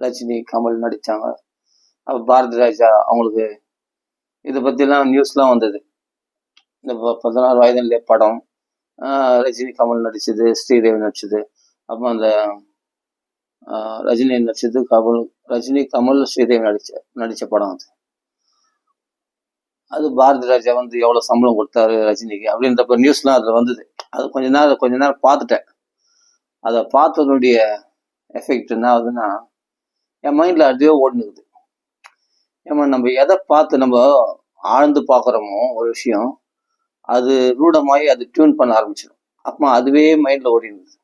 ரஜினி கமல் நடித்தாங்க. அப்போ பாரதி ராஜா அவங்களுக்கு இதை பற்றிலாம் நியூஸ்லாம் வந்தது. இந்த 16 வயதிலே படம், ரஜினி கமல் நடிச்சது, ஸ்ரீதேவி நடிச்சது. அப்போ அந்த ரஜினி நடிச்சது ரஜினி கமல் ஸ்ரீதேவி நடிச்ச படம் அது. அது பாரதி ராஜா வந்து எவ்வளோ சம்பளம் கொடுத்தாரு ரஜினிக்கு அப்படின்றப்ப நியூஸ்லாம் அதில் வந்தது. அது கொஞ்ச நேரம் பார்த்துட்டேன். அதை பார்த்ததனுடைய எஃபெக்ட் என்ன ஆகுதுன்னா, என் மைண்டில் அதுவே ஓடுனுக்குது. ஏமா நம்ம எதை பார்த்து நம்ம ஆழ்ந்து பார்க்குறோமோ ஒரு விஷயம், அது ரூடமாகி அது டியூன் பண்ண ஆரம்பிச்சிடும். அப்போ அதுவே மைண்டில் ஓடிடுது.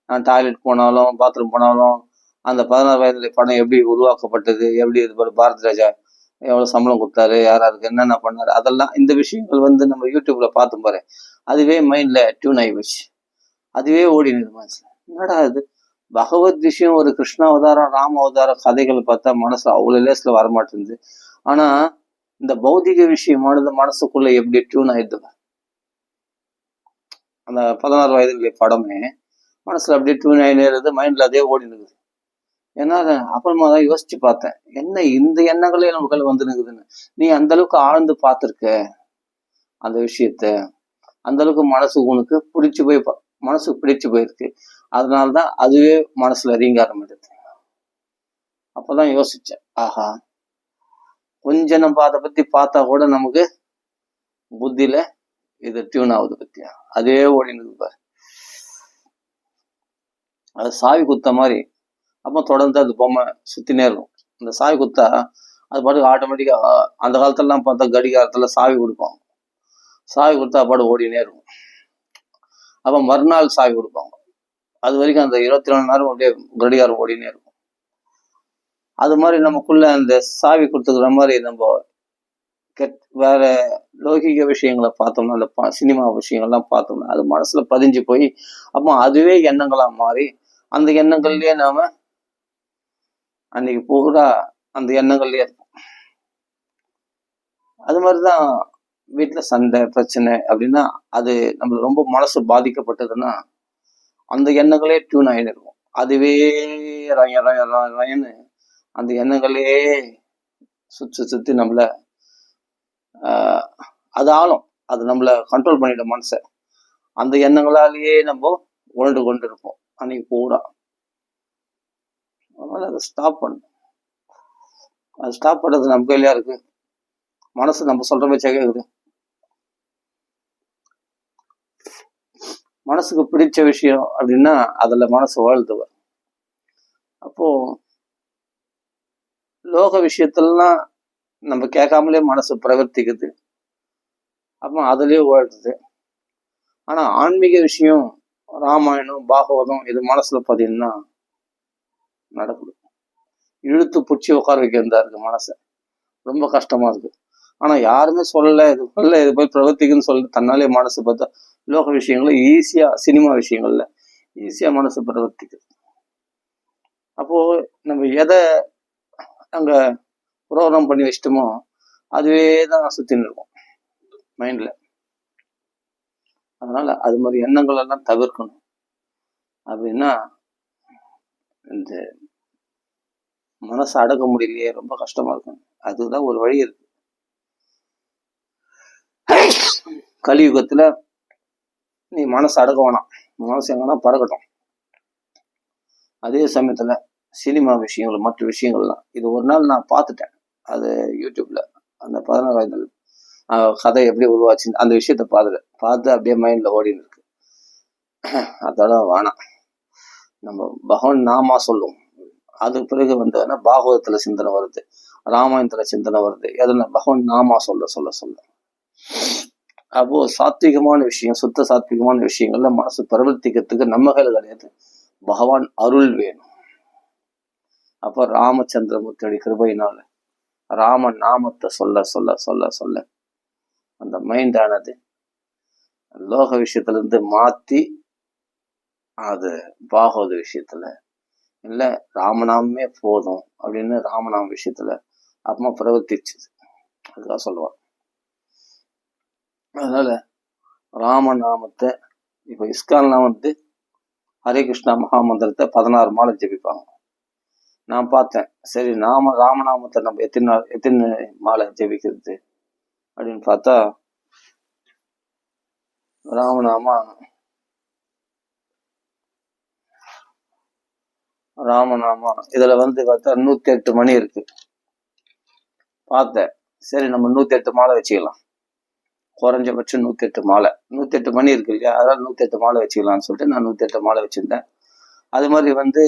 நான் டாய்லெட் போனாலும் பாத்ரூம் போனாலும் அந்த 16 வயதில் படம் எப்படி உருவாக்கப்பட்டது, எப்படி இது போல பாரதி ராஜா எவ்வளோ சம்பளம் கொடுத்தாரு, யார் அதுக்கு என்னென்ன பண்ணாரு, அதெல்லாம் இந்த விஷயங்கள் வந்து நம்ம யூடியூப்ல பார்த்து பாரு, அதுவே மைண்ட்ல டியூன் ஆகி போச்சு. அதுவே ஓடிடுது மனசுல. என்னடா இது பகவத் விஷயம், ஒரு கிருஷ்ண அவதாரம், ராம அவதாரம் கதைகளை பார்த்தா மனசு அவ்வளோ லேஸ்ல வரமாட்டேங்குது. ஆனா இந்த பௌதிக விஷயமானது மனசுக்குள்ள எப்படி டியூன் ஆயிடுது. அந்த 16 வயதுல படமே மனசுல அப்படியே டியூன் ஆகிடுறது, மைண்ட்ல அதே ஓடினுக்குது. ஏன்னா அப்புறமா தான் யோசிச்சு பார்த்தேன், என்ன இந்த எண்ணங்களே நமக்குள்ள வந்துருக்குதுன்னு. நீ அந்த அளவுக்கு ஆழ்ந்து பார்த்துருக்க அந்த விஷயத்த, அந்த அளவுக்கு உனக்கு மனசுக்கு பிடிச்சு போயிருக்கு. அதனால்தான் அதுவே மனசுல ரீங்க ஆரம்பிடுது. அப்பதான் யோசிச்சேன், ஆஹா கொஞ்சம் நம்ம அதை பத்தி பார்த்தா கூட நமக்கு புத்தியில இது டியூன் ஆகுது பத்தியா, அதே ஓடினது பாரு. அது சாவி குத்த மாதிரி. அப்போ தொடர்ந்து அது பொம்மை சுத்தினே இருக்கும். அந்த சாவி குத்தா அது பாட்டுக்கு ஆட்டோமேட்டிக்கா, அந்த காலத்துலலாம் பார்த்தா கடிகாரத்துல சாவி கொடுப்பாங்க. சாவி கொடுத்தா பாட்டு ஓடினே இருக்கும். அப்போ மறுநாள் சாவி கொடுப்பாங்க. அது வரைக்கும் அந்த 24 நேரம் அப்படியே கடிகாரம் ஓடினே இருக்கும். அது மாதிரி நமக்குள்ள அந்த சாவி கொடுத்துக்கிற மாதிரி நம்ம வேற லௌகிக விஷயங்களை பார்த்தோம்னா, அந்த சினிமா விஷயங்கள்லாம் பார்த்தோம்னா அது மனசுல பதிஞ்சு போய் அப்போ அதுவே எண்ணங்களா மாறி அந்த எண்ணங்கள்லயே நாம அன்னைக்கு பூரா அந்த எண்ணங்கள்லயே இருக்கும். அது மாதிரிதான் வீட்டுல சண்டை பிரச்சனை அப்படின்னா, அது நம்மளுக்கு ரொம்ப மனசு பாதிக்கப்பட்டதுன்னா அந்த எண்ணங்களே டியூன் ஆகின்னு இருக்கும். அதுவே ரயன்னு அந்த எண்ணங்களே சுத்தி நம்மள அது ஆளும். அது நம்மள கண்ட்ரோல் பண்ணிடும் மனசை. அந்த எண்ணங்களாலேயே நம்ம உழண்டு கொண்டு இருப்போம் அன்னைக்கு பூரா. அதனால அதை ஸ்டாப் பண்ணணும். அது ஸ்டாப் பண்றது நம்ம கையிலயா இருக்கு. மனசு நம்ம சொல்ற வச்சா கேக்குது. மனசுக்கு பிடிச்ச விஷயம் அப்படின்னா அதுல மனசு வாழ்த்துவர். அப்போ லோக விஷயத்துலலாம் நம்ம கேட்காமலே மனசு பிரவர்த்திக்குது. அப்போ அதுலயே வாழ்த்துது. ஆனா ஆன்மீக விஷயம், ராமாயணம், பாகவதம் இது மனசுல பார்த்தீங்கன்னா நடக்குது. இழுத்து பிடிச்சி உட்கார வைக்கிறதா இருக்கு மனசை. ரொம்ப கஷ்டமா இருக்கு. ஆனா யாருமே சொல்லல, இது போய் பிரவர்த்திக்குன்னு சொல்லிட்டு தன்னாலே மனசு பார்த்தா லோக விஷயங்கள ஈஸியா, சினிமா விஷயங்கள்ல ஈஸியா மனசு பிரவர்த்திக்குது. அப்போ நம்ம எதை அங்க ப்ரோக்ராம் பண்ணி வச்சிட்டோமோ அதுவே தான் சுத்தின்னு இருக்கும் மைண்ட்ல. அதனால அது மாதிரி எண்ணங்கள் எல்லாம் தவிர்க்கணும். அப்படின்னா இந்த மனசை அடக்க முடியலையே, ரொம்ப கஷ்டமா இருக்கும். அதுதான் ஒரு வழி இருக்கு. கலியுகத்துல நீ மனசு அடக்க வேணாம், மனசு எங்கன்னா பறக்கட்டும். அதே சமயத்துல சினிமா விஷயங்கள், மற்ற விஷயங்கள்லாம் இது ஒரு நாள் நான் பார்த்துட்டேன். அது யூடியூப்ல அந்த 16 வயதில் கதை எப்படி உருவாச்சுன்னு அந்த விஷயத்த பார்த்து அப்படியே மைண்ட்ல ஓடின்னு இருக்கு. அதோட வேணாம், நம்ம பகவான் நாமா சொல்லுவோம். அதுக்கு பிறகு வந்து பாகவதத்துல சிந்தனை வருது, ராமாயணத்துல சிந்தனை வருது. எதுனா பகவான் நாமா சொல்ல அப்போ சாத்விகமான விஷயம், சுத்த சாத்விகமான விஷயங்கள்ல மனசு பிரவர்த்திக்கிறதுக்கு நம்ம கையில கிடையாது, பகவான் அருள் வேணும். அப்ப ராமச்சந்திரமூர்த்தியோட கிருபையினால ராம நாமத்தை சொல்ல அந்த மைண்ட் ஆனது லோக விஷயத்துல இருந்து மாத்தி அது பாகவத விஷயத்துல இல்ல ராமநாமே போதும் அப்படின்னு ராமநாம விஷயத்துல அப்புறமா பிரவர்த்திச்சுது. அதுதான் சொல்லுவான். அதனால ராமநாமத்தை இப்ப இஸ்கான்லாம் வந்து ஹரே கிருஷ்ணா மகாமந்திரத்தை 16 மாலை ஜபிப்பாங்க. நான் பார்த்தேன், சரி ராமநாமத்தை நம்ம எத்தனை மாலை ஜெபிக்கிறது அப்படின்னு பார்த்தா, ராமநாமா இதுல பார்த்தா 108 மணி இருக்கு. பார்த்தேன், சரி நம்ம 108 மாலை வச்சுக்கலாம், குறைஞ்சபட்சம் 108 மாலை, 108 மணி இருக்கு இல்லையா, அதனால 108 மாலை வச்சுக்கலாம்னு சொல்லிட்டு நான் 108 மாலை வச்சிருந்தேன். அது மாதிரி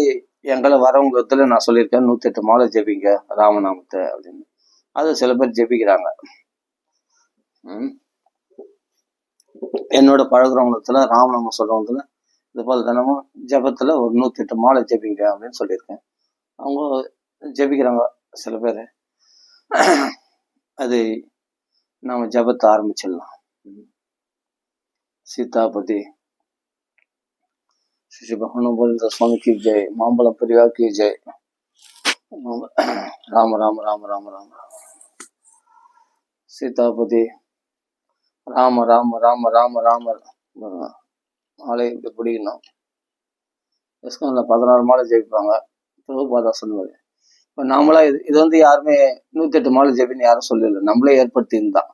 எங்களை வரவங்களுக்கு நான் சொல்லியிருக்கேன், 108 மாலை ஜெபிங்க ராமநாமத்தை அப்படின்னு. அது சில பேர் ஜெபிக்கிறாங்க. என்னோட பழகுறவங்களத்துல ராமநாமம் சொல்றவங்கள இது போல தினமும் ஜபத்துல ஒரு 108 மாலை ஜெபிங்க அப்படின்னு சொல்லியிருக்கேன். அவங்க ஜெபிக்கிறாங்க சில பேர். அது நாம ஜபத்தை ஆரம்பிச்சிடலாம். சீதாபதி श्री भगवान स्वामी की जय, मामला परिवार की जय। राम राम राम राम राम सीतापति राम राम राम राम राम மாலை இப்படி பிடிக்கணும். எஸ்கான்ல 16 மாலை ஜெயிப்பாங்க. பிரபுபாதா சொன்னது. இப்போ நாமளா இது யாருமே 108 மாலை ஜெபின்னு யாரும் சொல்லல, நம்மளே ஏற்படுத்தியிருந்தான்.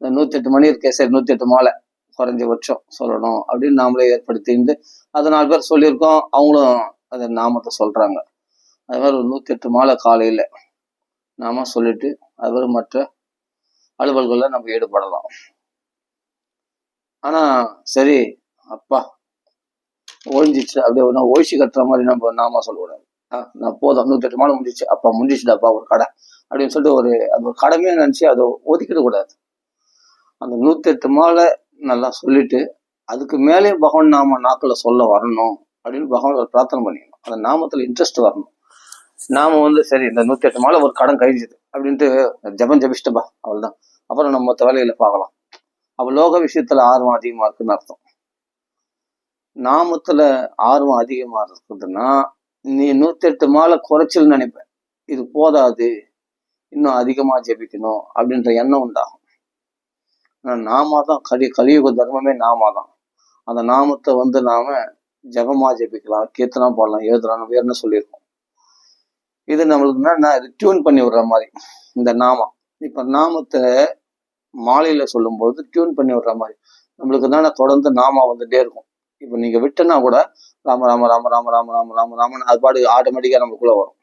இந்த 108 மணி இருக்கே, சரி 108 மாலை குறைஞ்சபட்சம் சொல்லணும் அப்படின்னு நாமளே ஏற்படுத்தியிருந்து அது 4 பேர் சொல்லியிருக்கோம். அவங்களும் அந்த நாமத்தை சொல்றாங்க. அது மாதிரி ஒரு 108 மாலை காலையில நாம சொல்லிட்டு அது மற்ற அலுவல்கள்ல நம்ம ஈடுபடலாம். ஆனா சரி அப்பா ஒழிஞ்சிச்சு அப்படியே ஒழிச்சு கட்டுற மாதிரி நம்ம நாம சொல்லக்கூடாது. நான் போதும் 108 மாலை முடிஞ்சிச்சு, அப்பா முடிஞ்சிச்சுடாப்பா ஒரு கடை அப்படின்னு சொல்லிட்டு அது ஒரு கடமையா நினைச்சு அதை ஒதுக்கிட கூடாது. அந்த 108 மாலை நல்லா சொல்லிட்டு அதுக்கு மேலே பகவான் நாம நாக்குல சொல்ல வரணும் அப்படின்னு பகவான் பிரார்த்தனை பண்ணிக்கணும். அந்த நாமத்துல இன்ட்ரெஸ்ட் வரணும். நாம சரி இந்த 108 மாலை ஒரு கடன் கழிஞ்சுது அப்படின்ட்டு ஜபம் ஜபிச்சிட்டப்பா அவள்தான், அப்புறம் நம்ம மற்ற வேலையில பார்க்கலாம். அவ லோக விஷயத்துல ஆர்வம் அதிகமா இருக்குன்னு அர்த்தம். நாமத்துல ஆர்வம் அதிகமா இருக்குதுன்னா நீ 108 மாலை குறைச்சல் நினைப்ப, இது போதாது இன்னும் அதிகமா ஜெபிக்கணும் அப்படின்ற எண்ணம் உண்டாகும். நாம தான் கலியுக தர்மமே நாம தான். அந்த நாமத்தை நாம ஜபமா ஜெபிக்கலாம், கீர்த்தனா பாடலாம், எழுதலாம், நம்ம என்ன சொல்லியிருக்கோம். இது நம்மளுக்கு என்னன்னா இது டியூன் பண்ணி விடுற மாதிரி இந்த நாமம். இப்ப நாமத்தை மாலையில சொல்லும் பொழுது டியூன் பண்ணி விடுற மாதிரி நம்மளுக்கு தானே தொடர்ந்து நாம வந்துட்டே இருக்கும். இப்ப நீங்க விட்டனா கூட ராம ராம ராம ராம ராம ராம ராம ராமன் அது பாடு ஆட்டோமேட்டிக்கா நமக்குள்ள வரும்.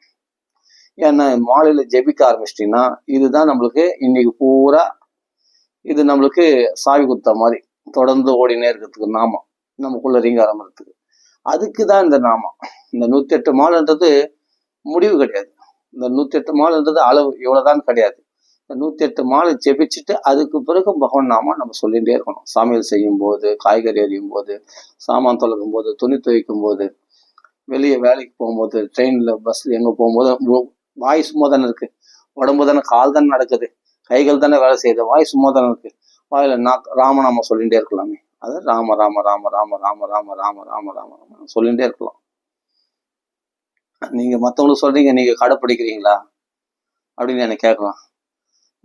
ஏன்னா மாலையில ஜெபிக்க ஆரம்பிச்சிட்டீங்கன்னா இதுதான் நம்மளுக்கு இன்னைக்கு பூரா இது நம்மளுக்கு சாவி குத்த மாதிரி தொடர்ந்து ஓடினே இருக்கிறதுக்கு நாமம் நமக்குள்ள ரீங்காரம் இருக்கிறதுக்கு. அதுக்குதான் இந்த நாமம். இந்த 108 மாலைன்றது முடிவு கிடையாது. இந்த 108 மாலைன்றது அளவு இவ்வளவுதான் கிடையாது. இந்த 108 மாலை ஜெபிச்சுட்டு அதுக்கு பிறகு பகவான் நாம நம்ம சொல்லிகிட்டே இருக்கணும். சமையல் செய்யும் போது, காய்கறி அறியும் போது, சாமான் தொலைக்கும் போது, துணி துவைக்கும் போது, வெளியே வேலைக்கு போகும்போது, ட்ரெயின்ல பஸ்ல எங்க போகும்போது வாய் சும்மா தானே இருக்கு, உடம்பு தானே, கால் தானே நடக்குது, கைகள் தானே வேலை செய்யுது, வாய் சும்மா தானே இருக்கு. வாயில ராமநாம சொல்லிகிட்டே இருக்கலாமே. அது ராம ராம ராம ராம ராம ராம ராம ராம ராம ராம சொல்லிகிட்டே இருக்கலாம். நீங்க மற்றவங்களுக்கு சொல்றீங்க, நீங்க கடைப்பிடிக்கிறீங்களா அப்படின்னு என்னை கேட்கலாம்.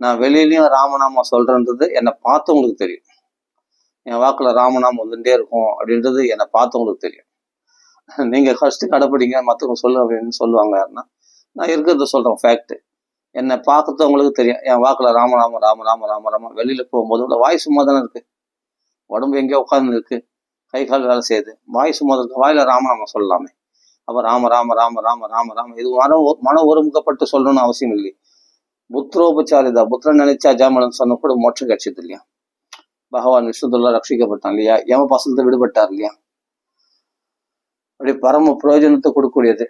நான் வெளியிலயும் ராமநாம சொல்றேன்றது என்னை பார்த்தவங்களுக்கு தெரியும். என் வாக்குல ராமநாமம் வந்துட்டே இருக்கும் அப்படின்றது என்னை பார்த்தவங்களுக்கு தெரியும். நீங்க ஃபர்ஸ்ட் கடைப்பிடிங்க, மற்றவங்க சொல்லு அப்படின்னு சொல்லுவாங்க யாருன்னா, நான் இருக்கிறத சொல்றேன் ஃபேக்ட். என்னை பார்க்கறவங்களுக்கு தெரியும் என் வாக்குல ராமநாம ராம ராம ராம ராம. வெளியில போகும்போது வாய் சும்மா தானே இருக்கு, உடம்பு எங்கேயோ உட்கார்ந்து இருக்கு, கை கால் வேலை செய்யுது, வாய் சும்மா இருக்கு, வாயில ராமநாம சொல்லலாமே. அப்ப ராம ராம ராம ராம ராம ராம இது மன ஒருமுகப்பட்டு சொல்லணும்னு அவசியம் இல்லை. புத்திரோபச்சாரிதா, புத்திரன் நினைச்சா ஜாமலன் சொன்ன கூட மோட்சம் கிடைச்சது இல்லையா. பகவான் விஷ்ணுதுல்லா ரட்சிக்கப்பட்டான் இல்லையா, யம பாசத்தை விடுபட்டார் இல்லையா. அப்படி பரம பிரயோஜனத்தை கொடுக்கக்கூடியது.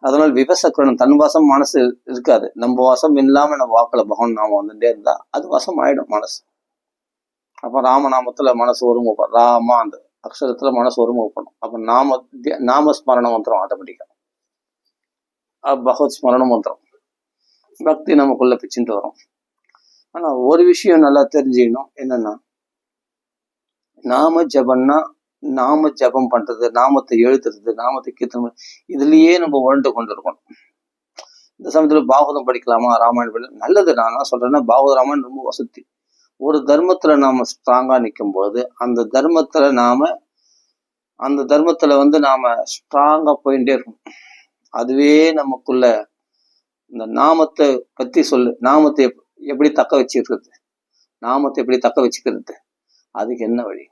அதனால் விவசக்கரணம் தன் வாசம் மனசு இருக்காது. நம்ம வாசம் இல்லாம நம்ம வாக்குல பகவான் நாம வந்துட்டே இருந்தா அது வாசம் ஆயிடும் மனசு. அப்ப ராமநாமத்துல மனசு ஒருமுகப்படும். ராமா அந்த அக்ஷரத்துல மனசு ஒருமுகப்படும். அப்ப நாம ஸ்மரணம் வந்துடும் ஆட்டோமேட்டிக்கா. பகவத் ஸ்மரணம் வந்துடும். பக்தி நமக்குள்ள பிச்சுட்டு வரும். ஆனா ஒரு விஷயம் நல்லா தெரிஞ்சுக்கணும், என்னன்னா நாம ஜபம் பண்றது, நாமத்தை எழுதுறது, நாமத்தை கீர்த்தனம், இதுலயே நம்ம உழண்டு கொண்டு இருக்கணும். இந்த சமயத்துல பாகவதம் படிக்கலாமா, ராமாயணம் படிக்கலாம், நல்லது. நான் என்ன சொல்றேன்னா பாகவத ராமாயணம் ரொம்ப வசதி. ஒரு தர்மத்துல நாம ஸ்ட்ராங்கா நிற்கும் போது அந்த தர்மத்துல நாம ஸ்ட்ராங்கா போயிட்டே இருக்கணும். அதுவே நமக்குள்ள இந்த நாமத்தை பத்தி சொல்லு. நாமத்தை எப்படி தக்க வச்சுக்கிறது, நாமத்தை எப்படி தக்க வச்சுக்கிறது, அதுக்கு என்ன வழி?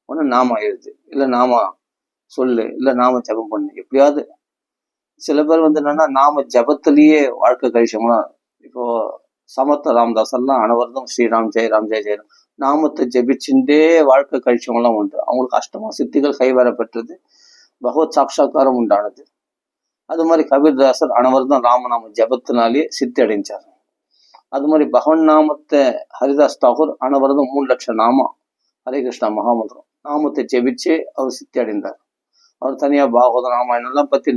ஒன்று நாம எழுது, இல்லை நாம சொல்லு, இல்லை நாம ஜபம் பண்ணு. எப்படியாவது சில பேர் வந்து என்னன்னா நாம ஜபத்திலேயே வாழ்க்கை கழிச்சவங்களாம். இப்போ சமத்த ராமதாஸ் எல்லாம் அனைவரும் ஸ்ரீராம் ஜெயராம் ஜெய ஜெயராம் நாமத்தை ஜபிச்சுட்டே வாழ்க்கை கழிச்சவங்களாம் உண்டு. அவங்களுக்கு அஷ்டமா சித்திகள் கைவர பெற்றது, பகவத் சாட்சா்காரம் உண்டானது. அது மாதிரி கபீர்தாசர் அனைவரும் ராமநாம ஜபத்தினாலே சித்தி அடைஞ்சார். அது மாதிரி பகவன் நாமத்தை ஹரிதாஸ் தாகூர் அனைவரும் 3 லட்சம் நாமம் ஹரே கிருஷ்ணா மகாமந்திரம் நாமத்தை ஜெபிச்சே அவர் சித்தி அடைந்தார். அவர் தனியா பாகவத ராமாயணம் எல்லாம் பத்தி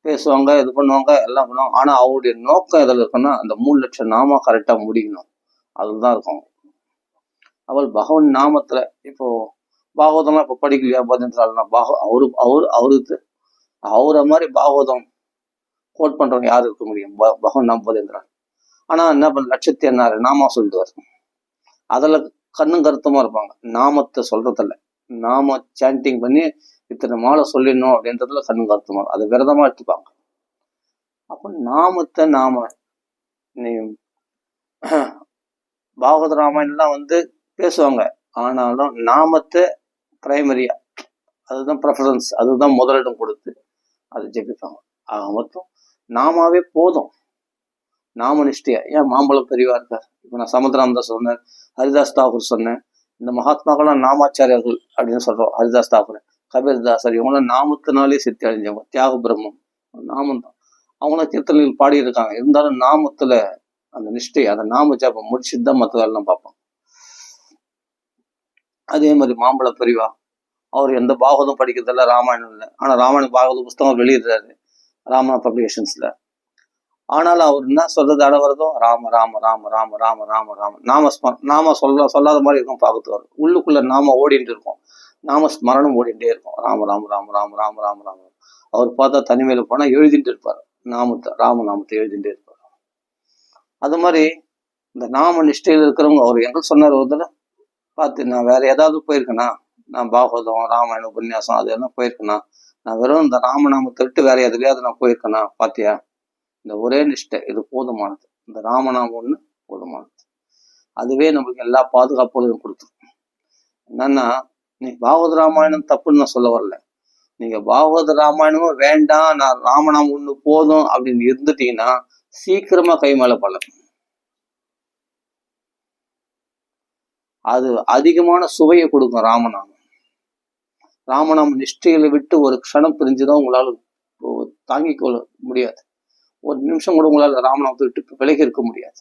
பேசுவாங்க, இது பண்ணுவாங்க, எல்லாம் பண்ணுவாங்க. ஆனா அவருடைய நோக்கம் எதில் இருக்குன்னா அந்த 3 லட்சம் நாம கரெக்டா முடிக்கணும், அதுதான் இருக்கும். அவள் பகவன் நாமத்துல இப்போ பாகவதம்லாம் இப்ப படிக்கலையா பதினாலுனா அவரை மாதிரி பாகவதம் கோட் பண்றவங்க யாரு இருக்க முடியும்? பகவன் நாம பதின்றாள். ஆனா என்ன பண்ண 1,86 நாமா சொல்லிட்டு அதுல கண்ணும் கருத்துமா இருப்பாங்க. நாமத்தை சொல்றதில்ல, நாம சாண்டிங் பண்ணி இத்தனை மாலை சொல்லிடணும் அப்படின்றதுல கண்ணும் கருத்துமா அதை விரதமா எடுத்துப்பாங்க. அப்ப நாமத்தை நீ பாகவத ராமாயணம்லாம் வந்து பேசுவாங்க, ஆனாலும் நாமத்தை பிரைமரியா, அதுதான் ப்ரெஃபரன்ஸ், அதுதான் முதலிடம் கொடுத்து அதை ஜெபிப்பாங்க. ஆக மொத்தம் நாமாவே போதும், நாம நிஷ்டையா. ஏன் மாம்பழம் பெரியவா இருக்கார்? இப்போ நான் சமுத்திராமதாஸ் சொன்னேன், ஹரிதாஸ் தாகூர் சொன்னேன், இந்த மகாத்மாக்கள்லாம் நாமாச்சாரியர்கள் அப்படின்னு சொல்றோம். ஹரிதாஸ் தாகூர், கபீர்தாசர், இவங்களாம் நாமத்தினாலே சித்தி அடைஞ்சவங்க. தியாக பிரம்மம் நாமம் தான். அவங்களாம் கீர்த்தனைகள் பாடியிருக்காங்க. இருந்தாலும் நாமத்துல அந்த நிஷ்டை, அந்த நாம ஜாபம் முடிச்சுட்டு தான் மற்றதெல்லாம் பார்ப்போம். அதே மாதிரி மாம்பழ பெரியவா, அவர் எந்த பாகவதம் படிக்கிறதில்ல, ராமாயணம் இல்லை. ஆனா ராமாயண பாகவத புஸ்தகம் வெளியிடுறாரு ராம பப்ளிகேஷன்ஸ்ல. ஆனாலும் அவர் என்ன சொல்றது அடவரதும் ராம ராம ராம ராம ராம ராம ராம நாம சொல்லாத மாதிரி இருக்கும். பார்க்கறது உள்ளுக்குள்ள நாம ஓடிட்டு இருக்கும், நாம ஸ்மரணம் ஓடிட்டே இருக்கும். ராம ராம ராம ராம ராம ராம ராம. அவர் பார்த்தா தனிமையில போனா எழுதிட்டு இருப்பார், ராமநாமத்தை எழுதிட்டே இருப்பார். அது மாதிரி இந்த நாம நிஷ்டையில் இருக்கிறவங்க, அவர் எங்க சொன்னார் ஒரு தடவை பார்த்து, நான் வேற ஏதாவது போயிருக்கேனா, நான் பாகவதம் ராமாயணம் உபன்யாசம் அதெல்லாம் போயிருக்கேனா, நான் வெறும் இந்த ராமநாமத்தை விட்டு வேற எதுலையாவது நான் போயிருக்கேனா பாத்தியா? இந்த ஒரே நிஷ்டை இது போதுமானது, இந்த ராமநாமம் ஒண்ணு போதுமானது. அதுவே நம்மளுக்கு எல்லா பாதுகாப்புகளையும் கொடுத்துரும். என்னன்னா, நீ பாகவத ராமாயணம் தப்புன்னு நான் சொல்ல வரல. நீங்க பாகவத ராமாயணமும் வேண்டாம், நான் ராமநாமம் ஒண்ணு போதும் அப்படின்னு இருந்துட்டீங்கன்னா சீக்கிரமா கை மேல பழம். அது அதிகமான சுவையை கொடுக்கும் ராமநாமம். ராமநாம நிஷ்டையில விட்டு ஒரு க்ஷணம் பிரிஞ்சுதான் உங்களால தாங்கிக் கொள்ள முடியாது. ஒரு நிமிஷம் கூட உங்களால ராமநாமத்தை விட்டு விலகி இருக்க முடியாது.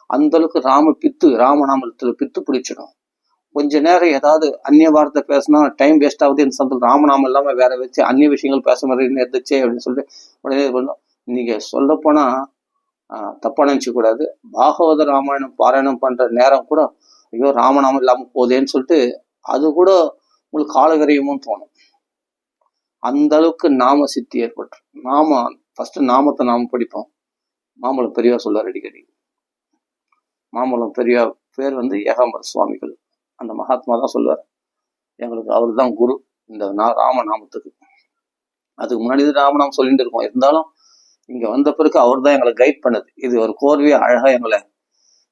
அந்த அளவுக்கு ராமநாமத்துல பித்து பிடிச்சிடும். கொஞ்ச நேரம் ஏதாவது அந்நிய வார்த்தை பேசினா டைம் வேஸ்ட் ஆகுது. ராமநாமம் இல்லாம வேற வச்சு அந்நிய விஷயங்கள் பேச மாதிரி இருந்துச்சே அப்படின்னு சொல்லிட்டு உடனே பண்ணும். நீங்க சொல்ல போனா தப்பா நினைச்சு கூடாது. பாகவத ராமாயணம் பாராயணம் பண்ற நேரம் கூட ஐயோ ராமநாமம் இல்லாம போதேன்னு சொல்லிட்டு அது கூட உங்களுக்கு காலவிரையமும் தோணும். அந்த அளவுக்கு நாம சித்தி ஏற்பட்டு ஃபர்ஸ்ட் நாமத்தை நாம படிப்போம். மாம்பழம் பெரியவா சொல்லுவார் அடிக்கடி. மாம்பழம் பெரியவா பேர் வந்து ஏகாம்பர சுவாமிகள். அந்த மகாத்மா தான் சொல்லுவார், எங்களுக்கு அவர் தான் குரு இந்த ராமநாமத்துக்கு. அதுக்கு முன்னாடி ராமநாமம் சொல்லிட்டு இருக்கோம். இருந்தாலும் இங்க வந்த பிறகு அவர் தான் எங்களை கைட் பண்ணது. இது ஒரு கோர்வையா அழகா எங்களை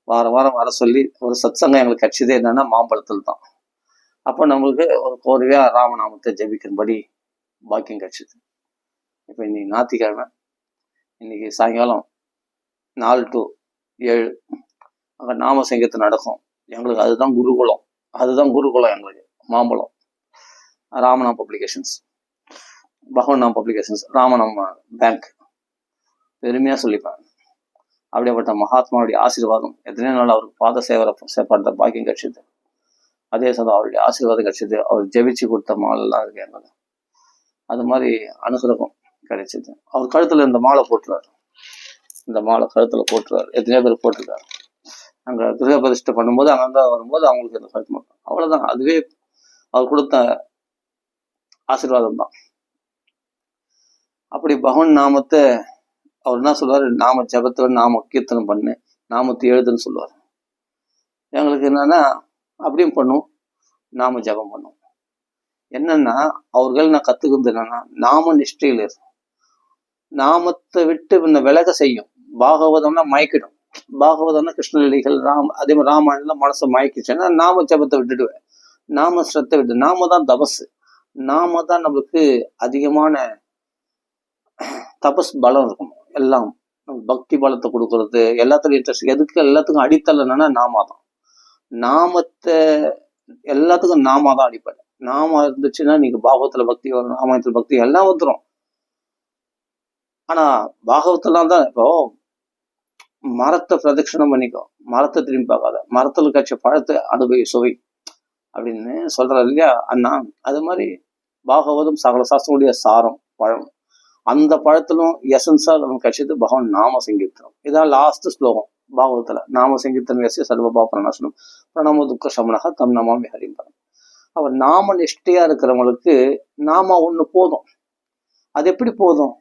வாரம் வாரம் வர சொல்லி ஒரு சத்சங்கம் எங்களுக்கு கிடைச்சதே என்னன்னா மாம்பழத்தில் தான். அப்போ நம்மளுக்கு ஒரு கோர்வையா ராமநாமத்தை ஜபிக்கும்படி பாக்கியம் கிடைச்சிது. இப்போ இன்னைக்கு ஞாயிற்றுக்கிழமை, இன்னைக்கு சாயங்காலம் 4 to 7 அங்கே நாம சங்கீதம் நடக்கும். எங்களுக்கு அதுதான் குருகுலம் எங்களுக்கு. மாம்பழம் ராமநாம பப்ளிகேஷன்ஸ், பகவன் பப்ளிகேஷன்ஸ், ராமநாம பேங்க் பெருமையா சொல்லிப்பாங்க. அப்படியேப்பட்ட மகாத்மாவுடைய ஆசீர்வாதம் எத்தனையோ நாள் அவருக்கு பாத சேவர பாக்கியம் கிடைச்சது. அதே சமயம் அவருடைய ஆசீர்வாதம் கிடைச்சது. அவர் ஜெபிச்சு கொடுத்த மாலெல்லாம் இருக்கு எங்களை. அது மாதிரி அனுகிரகம் கிடைச்சது. அவர் கழுத்துல இந்த மாலை போட்டுருவார், இந்த மாலை கழுத்துல போட்டுருவார். எத்தனையோ பேர் போட்டிருக்காரு. அங்க கிரக பிரதிஷ்டை பண்ணும்போது அங்க வரும்போது அவங்களுக்கு இந்த கழுத்து மாட்டோம். அவ்வளவுதான், அதுவே அவர் கொடுத்த ஆசீர்வாதம் தான். அப்படி பகவான் நாமத்தை அவர் என்ன சொல்லுவாரு, நாம ஜபத்துல நாம கீர்த்தனம் பண்ணு, நாமத்தை எழுதுன்னு சொல்லுவார். எங்களுக்கு என்னன்னா அப்படியும் பண்ணும், நாம ஜபம் பண்ணும். என்னன்னா அவர்கள் நான் கத்துக்கிறது என்னன்னா நாம நிஷ்டையில் இருக்கும். நாமத்தை விட்டு இந்த விலக செய்யும். பாகவதம்னா மயக்கிடும். பாகவதம்னா கிருஷ்ணலீலைகள் அதே மாதிரி ராமாயணம்லாம் மனசை மயக்கிச்சுன்னா நாம ஜபத்தை விட்டுடுவேன். நாம ஸ்ரத்தை விட்டு நாம தான் தபஸ். நாம தான் நம்மளுக்கு அதிகமான தபஸ் பலம் இருக்கணும். எல்லாம் பக்தி பலத்தை கொடுக்கறது, எல்லாத்துக்கும் இன்ட்ரெஸ்ட். எதுக்கு எல்லாத்துக்கும் அடித்தல் என்னன்னா நாமா தான். நாமத்தை எல்லாத்துக்கும் நாமா தான் அடிப்படை. நாம இருந்துச்சுன்னா நீங்க பாகவத்துல பக்தி வரும், ராமாயணத்துல பக்தி எல்லாம் வந்துடும். ஆனா பாகவத்தெல்லாம் தான் இப்போ மரத்தை பிரதட்சணம் பண்ணிக்கோ, மரத்தை திரும்பி பார்க்காத, மரத்துல கட்சி பழத்தை அனுபவி சுவை அப்படின்னு சொல்றாரு இல்லையா அண்ணா. அது மாதிரி பாகவதம் சகல சாஸ்திரமுடைய சாரம் பழம். அந்த பழத்திலும் எசன்ஸா நம்ம கட்சிது பகவான் நாம சங்கீர்த்தனம். இதான் லாஸ்ட் ஸ்லோகம் பாகவத்துல. நாம சங்கீர்த்தனம் எஸ் சர்வபா பிரணாசனம் பிரணம துக்க சமனக தம் நமாமி ஹரிம்பரம். அவர் நாம நிஷ்டையா இருக்கிறவங்களுக்கு நாம ஒண்ணு போதும். அது எப்படி போதும்?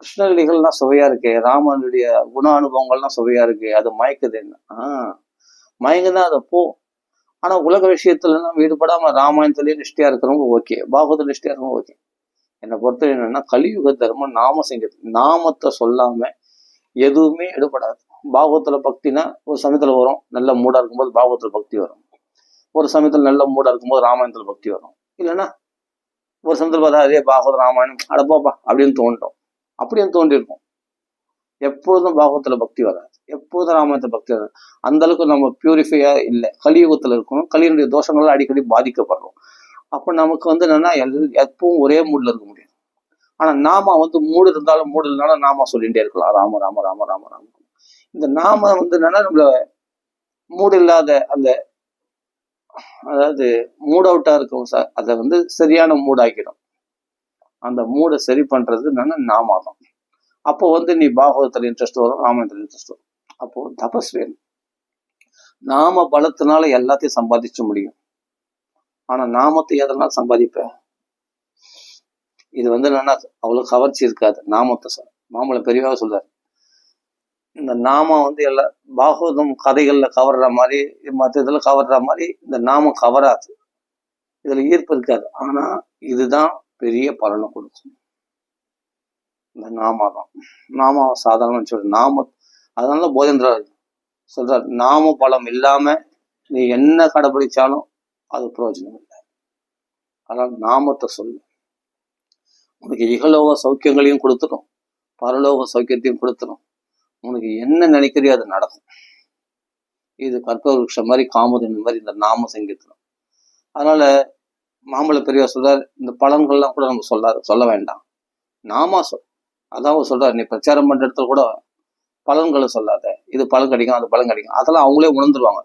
கிருஷ்ணலீலைகள்லாம் சுவையா இருக்கு, ராமனுடைய குண அனுபவங்கள்லாம் சுவையா இருக்கு, அது மயக்குது. என்ன மயங்குதான் அதை போ. ஆனா உலக விஷயத்துல நம்ம ஈடுபடாம ராமாயணத்திலேயே நிஷ்டையா இருக்கிறவங்க ஓகே, பாகவத நிஷ்டையா இருக்கிறவங்க ஓகே. என்னை பொறுத்த என்னன்னா கலியுக தர்மம் நாம செஞ்சது. நாமத்தை சொல்லாம எதுவுமே ஈடுபடாது. பாகவத்துல பக்தினா ஒரு சமயத்துல வரும், நல்ல மூடா இருக்கும்போது பாகவத்துல பக்தி வரும். ஒரு சமயத்துல நல்ல மூடா இருக்கும்போது ராமாயணத்துல பக்தி வரும். இல்லைன்னா ஒரு சமயத்துல பார்த்தா அதே பாகவத ராமாயணம் அடப்பாப்பா அப்படின்னு தோன்றும். அப்படின்னு தோன்றிருக்கும். எப்பொழுதும் பாகவத்துல பக்தி வராது, எப்போதும் ராமாயணத்துல பக்தி வராது. அந்த அளவுக்கு நம்ம பியூரிஃபையா இல்லை. கலியுகத்துல இருக்கணும். கலியுடைய தோஷங்கள்லாம் அடிக்கடி பாதிக்கப்படுறோம். அப்ப நமக்கு என்னன்னா எப்பவும் ஒரே மூட்ல இருக்க முடியும். ஆனா நாம மூடு இருந்தாலும் மூடு இல்லைனாலும் நாம சொல்லிகிட்டே இருக்கலாம், ராம ராம ராம ராம ராம. இந்த நாம என்னன்னா நம்மள மூடு இல்லாத அந்த அதாவது மூட் அவுட்டா இருக்கும் சார், அதை சரியான மூட் ஆக்கிடும். அந்த மூடை சரி பண்றது என்னன்னா நாம தான். அப்போ நீ பாகவதத்துல இன்ட்ரெஸ்ட் வரும், ராமாயணத்துல இன்ட்ரெஸ்ட் வரும். அப்போ தபஸ் வேணும். நாம பலத்தினால எல்லாத்தையும் சம்பாதிச்ச முடியும். ஆனா நாமத்தை எதனால சம்பாதிப்ப? இது என்னன்னா அவ்வளவு கவர்ச்சி இருக்காது நாமத்தை. மாமலை பெரியவா சொல்றாரு, இந்த நாமம் எல்லா பாகவதம் கதைகள்ல கவர்ற மாதிரி மற்ற இதுல கவர்ற மாதிரி இந்த நாமம் கவராது. இதுல ஈர்ப்பு இருக்காது. ஆனா இதுதான் பெரிய பலனை கொடுக்கும். இந்த நாமதான். நாம சாதாரண சொல்ற நாம. அதனால போதேந்திரர் சொல்றார், நாம பலம் இல்லாம நீ என்ன கடைபிடிச்சாலும் அது பிரயோஜனம் இல்லை. அதனால நாமத்தை சொல்லு. உனக்கு இகலோக சௌக்கியங்களையும் கொடுத்துடும், பரலோக சௌக்கியத்தையும் கொடுத்துடும். உனக்கு என்ன நினைக்கிறியோ அது நடக்கும். இது கற்பவருஷம் மாதிரி காமதன் மாதிரி இந்த நாம சங்கீர்த்தனம். அதனால மாம்பழ பெரியவர் சொல்றாரு, இந்த பலன்கள்லாம் கூட நம்ம சொல்ல வேண்டாம், நாமா சொல். அதான் சொல்றாரு, நீ பிரச்சாரம் பண்ற இடத்துல கூட பலன்களை சொல்லாத, இது பலன் கிடைக்கும் அது பலன் கிடைக்கும், அதெல்லாம் அவங்களே உணர்ந்துருவாங்க.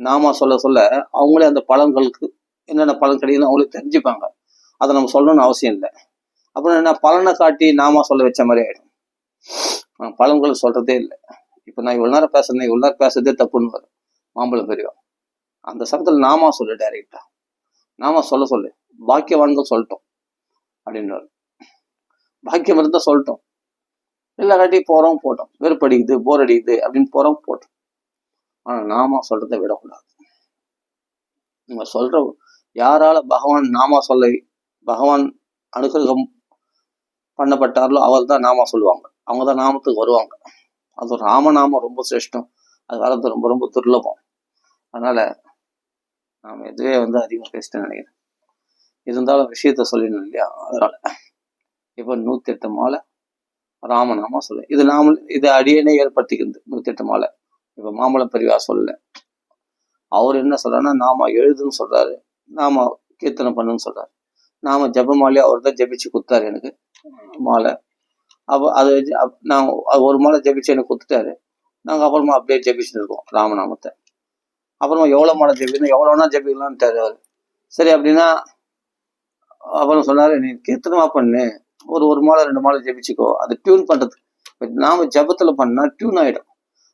நாமா சொல்ல சொல்ல அவங்களே அந்த பலன்களுக்கு என்னென்ன பலன் கிடைக்குன்னு அவங்களே தெரிஞ்சுப்பாங்க. அதை நம்ம சொல்லணும்னு அவசியம் இல்லை. அப்புறம் என்ன, பலனை காட்டி நாமா சொல்ல வச்ச மாதிரி ஆயிடும். பலன்களை சொல்றதே இல்லை. இப்ப நான் இவ்வளவு நேரம் பேசுறேன், இவ்வளவு நேரம் பேசுறதே தப்புன்னு வரும் மாம்பழம் பெரியவா. அந்த சமயத்துல நாமா சொல்லு, டைரக்டா நாம சொல்லு. பாக்கியவான்கள் சொல்லட்டும் அப்படின்னு. பாக்கியம் இருந்தா சொல்லட்டும், இல்லாட்டி போறோம் போட்டோம், வெறுப்படிக்குது போர் அடிக்குது அப்படின்னு போறோம் போட்டோம். ஆனா நாம சொல்றதை விடக்கூடாது. நம்ம சொல்ற யாரால பகவான் நாமா சொல்ல பகவான் அனுகிரகம் பண்ணப்பட்டார்களோ அவர் தான் நாமா சொல்லுவாங்க, அவங்கதான் நாமத்துக்கு வருவாங்க. அது ராமநாமம் ரொம்ப சிரேஷ்டம், அது காலத்து ரொம்ப ரொம்ப துர்லபம். அதனால நாம இதுவே அதிகமா பேசிட்டேன்னு நினைக்கிறேன். இருந்தாலும் விஷயத்த சொல்லிடணும் இல்லையா? அதனால இப்ப 108 மாலை ராமநாமா சொல்லு. இது அடியனே ஏற்படுத்திக்கிறது 108 மாலை. இப்ப மாம்பழம் பெரியவா சொல்லல, அவர் என்ன சொல்றாருன்னா நாம எழுதுன்னு சொல்றாரு, நாம கீர்த்தனை பண்ணுன்னு சொல்றாரு. நாம ஜபமாலையை அவர் தான் ஜபிச்சு கொடுத்தாரு எனக்கு மாலை. அப்போ அது நான் ஒரு மாலை ஜபிச்சு எனக்கு கொடுத்துட்டாரு. நாங்க அப்புறமா அப்படியே ஜபிச்சுட்டு இருக்கோம் ராமநாமத்தை. அப்புறமா எவ்வளவு மாலை ஜபிக்கணும், எவ்வளவுனா ஜபிக்கலாம்ட்டாரு அவரு. சரி அப்படின்னா அப்புறம் சொன்னாரு, நீ கீர்த்தனமா பண்ணு, ஒரு மாலை 2 மாலை ஜபிச்சுக்கோ, அது டியூன் பண்றது. நாம ஜபத்துல பண்ணா டியூன் ஆயிடும்.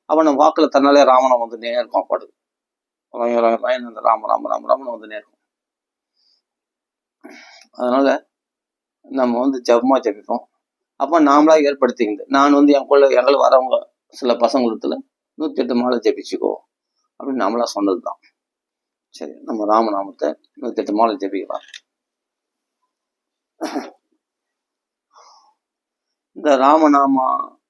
அப்ப நம்ம வாக்குல தன்னாலே ராமநாமம் வந்துட்டே இருக்கும். பாடுது ராம ராம ராம ராமன் வந்துட்டே இருக்கும். அதனால நம்ம ஜபமா ஜபிப்போம். அப்ப நாமளா ஏற்படுத்திக்கிது. நான் எங்களை வரவங்க சில பசங்களுக்கு 108 மாலை ஜபிச்சுக்கோ அப்படின்னு நாமளா சொன்னதுதான். சரி, நம்ம ராமநாமத்தை 108 மாலை ஜபிக்கலாம். இந்த ராமநாமா